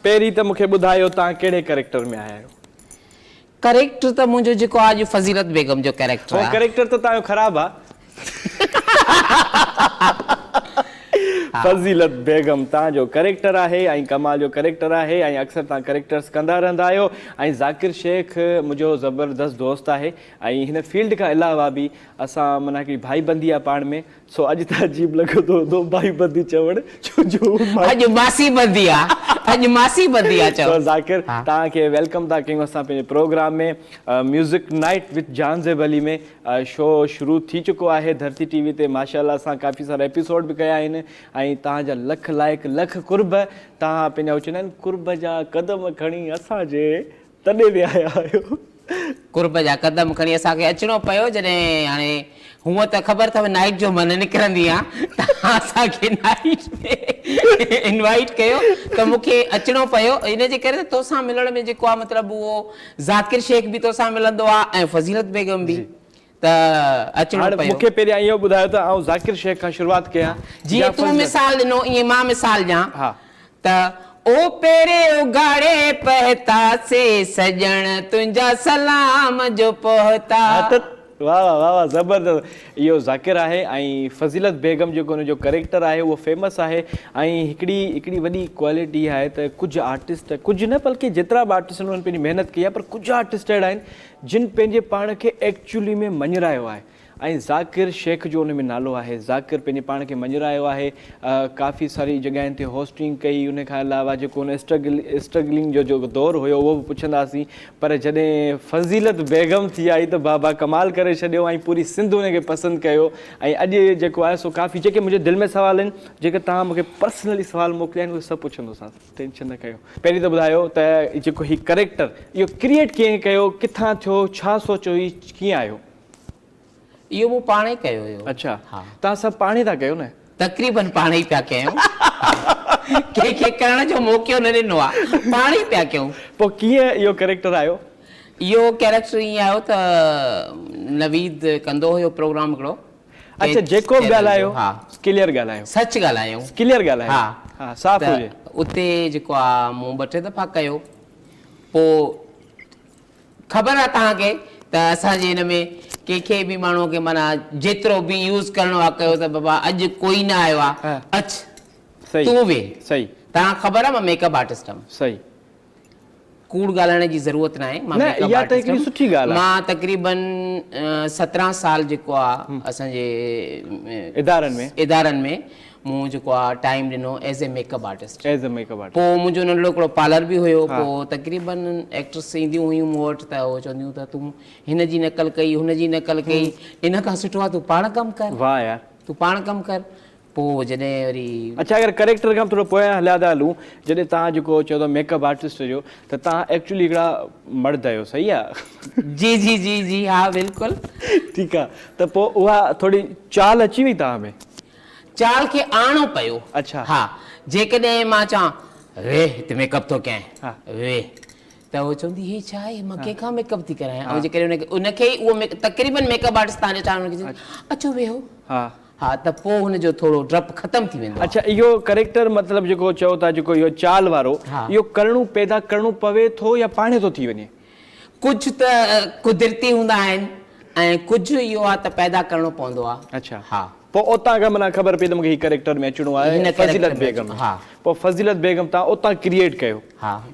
पहिरीं त मूंखे ॿुधायो तव्हां कहिड़े कैरेक्टर में आया आहियो? करेक्टर त मुंहिंजो जेको आहे फज़ीलत बेगम जो कैरेक्टर उहो आहे। कैरेक्टर त तव्हांजो ख़राबु आहे। फज़ीलत बेगम तव्हांजो कैरेक्टर आहे ऐं कमाल जो कैरेक्टर आहे ऐं अक्सर तव्हां कैरेक्टर्स कंदा रहंदा आहियो ऐं ज़ाकिर शेख मुंहिंजो ज़बरदस्त दोस्त आहे ऐं हिन फील्ड खां अलावा बि असां माना हिकिड़ी भाईबंदी आहे पाण में। सो अॼु त अजीब लॻे थो भाईबंदी चवणु छो जो अॼु मासी बंदी आहे, अॼु मासी बंदी आहे चओ। ज़ाकिर तव्हांखे वेलकम था कयूं असां पंहिंजे प्रोग्राम में म्यूज़िक नाइट विद जानज़ेब अली में। शो शुरू थी चुको आहे धरती टीवी ते। माशाअल्लाह असां काफ़ी सारा एपिसोड बि कया आहिनि ऐं तव्हांजा लख लाइक लख कुर्ब। तव्हां पंहिंजा चवंदा आहिनि कुर्ब जा क़दम खणी असांजे तॾहिं बि आया आहियो। कुर्ब जा क़दम खणी असांखे अचिणो पियो जॾहिं हाणे हूअं त ख़बर अथव नाइट जो मन निकिरंदी आहे त असांखे नाइट में इनवाइट कयो त मूंखे अचिणो पियो। इनजे करे त तोसां मिलण में जेको आहे मतिलबु उहो ज़ाकिर शेख बि तोसां मिलंदो आहे ऐं फज़ीलत बेगम बि त अचिणो पियो। मूंखे पहिरियां इहो ॿुधायो त आउं ज़ाकिर शेख खां शुरूआत कयां। जीअं तूं मिसाल ॾिनो ईअं मां मिसाल ॾियां हा त ओ पेरे उगाड़े पहता से सजण तुंहिंजा सलाम जो पहुता। वाह वाह वाह वाह ज़बरदस्त। इहो ज़ाकिर आहे ऐं फज़ीलत बेगम जेको हुनजो कैरेक्टर आहे उहो फेमस आहे ऐं हिकिड़ी वॾी क्वालिटी आहे त कुझु आर्टिस्ट, कुझु न बल्कि जेतिरा बि आर्टिस्ट उन्हनि पंहिंजी महिनत कई आहे, पर कुझु आर्टिस्ट अहिड़ा आहिनि जिन पंहिंजे पाण खे एक्चुअली में मञरायो आहे ऐं ज़ाकिर शेख जो उन में नालो आहे। ज़ाकिर पंहिंजे पाण खे मञरायो आहे, काफ़ी सारी जॻहियुनि ते होस्टिंग कई। उन खां अलावा जेको उन स्ट्रगलिंग जो जेको दौरु हुयो उहो बि पुछंदासीं, पर जॾहिं फज़ीलत बेगम थी आई त बाबा कमाल करे छॾियो ऐं पूरी सिंध उनखे पसंदि कयो। ऐं अॼु जेको आहे सो काफ़ी जेके मुंहिंजे दिलि में सुवाल आहिनि, जेके तव्हां मूंखे पर्सनली सुवाल मोकिलिया आहिनि, उहे सभु पुछंदोसांसि, टेंशन न कयो। पहिरीं त ॿुधायो त जेको हीउ कैरेक्टर इहो क्रिएट कीअं कयो, किथां थियो, छा सोचियो, हीउ कीअं आयो? इहो मूं पाण ई कयो हुयो। अच्छा, तव्हां सभु पाण ई था कयो न? तक़रीबन पाण ई पिया कयूं। कंहिंखे करण जो मौक़ो न ॾिनो आहे, पाण ई पिया कयूं। पोइ कीअं इहो कैरेक्टर आयो? इहो कैरेक्टर ईअं आयो त नवीद कंदो हुयो प्रोग्राम हिकिड़ो। अच्छा, जेको बि ॻाल्हायो क्लियर ॻाल्हायो, सच ॻाल्हायूं, क्लियर ॻाल्हायो। हा, साफ़ हुजे। उते जेको आहे मूं 2-3 दफ़ा कयो। पोइ ख़बर आहे तव्हांखे त असांजे हिन में कंहिंखे बि माण्हूअ खे माना जेतिरो बि यूज़ करिणो आहे कयो त बाबा अॼु कोई न आयो आहे, अच तूं वेह। सही। तव्हां ख़बर आहे मां मेकअप आर्टिस्ट हुअमि। सही। कूड़ ॻाल्हाइण जी ज़रूरत न आहे। इहा त हिकिड़ी सुठी ॻाल्हि आहे। मां तक़रीबन 17 साल जेको आहे असांजे इदारनि में मूं जेको आहे टाइम ॾिनो एज़ ए मेकअप आर्टिस्ट। पोइ मुंहिंजो नंढड़ो हिकिड़ो पार्लर बि हुयो। पोइ तक़रीबन एक्ट्रेस ईंदियूं हुयूं मूं वटि त उहो चवंदियूं त तूं हिन जी नकल कई, हुन जी नकल कई, इन खां सुठो आहे तूं पाण कमु कर। वाह यार, तूं पाण कमु कर। पोइ जॾहिं वरी अच्छा, अगरि कैरेक्टर खां थोरो पोयां हलिया था हलूं, जॾहिं तव्हां जेको चओ था मेकअप आर्टिस्ट जो, त तव्हां एक्चुअली हिकिड़ा मर्द आहियो, सही आहे? जी जी जी जी हा बिल्कुलु। ठीकु आहे, त पोइ उहा थोरी चाल अची वई तव्हां में? चाल खे आणो पियो। अच्छा। हा, जेकॾहिं मां चवां वे हिते मेकअप थो कयां, वे त उहो चवंदी हे छा आहे, मां कंहिंखां मेकअप थी करायां। ऐं जेकॾहिं उनखे उहो तक़रीबन मेकअप आर्टिस्ट तव्हांजो चवणु अचो वेहो, हा त पोइ हुनजो थोरो डपु ख़तमु थी वेंदो। अच्छा, इहो कैरेक्टर मतिलबु जेको चओ था, जेको इहो चाल वारो, इहो करणो पैदा करणो पवे थो या पाणे थो थी वञे? कुझु त कुदरती हूंदा आहिनि ऐं कुझु इहो आहे त पैदा करणो पवंदो आहे। अच्छा। हा, पोइ उतां खां माना ख़बर पई त मूंखे हीउ कैरेक्टर में अचिणो आहे, फज़ीलत बेगम। हा, पोइ फज़ीलत बेगम तव्हां उतां क्रिएट कयो। हा,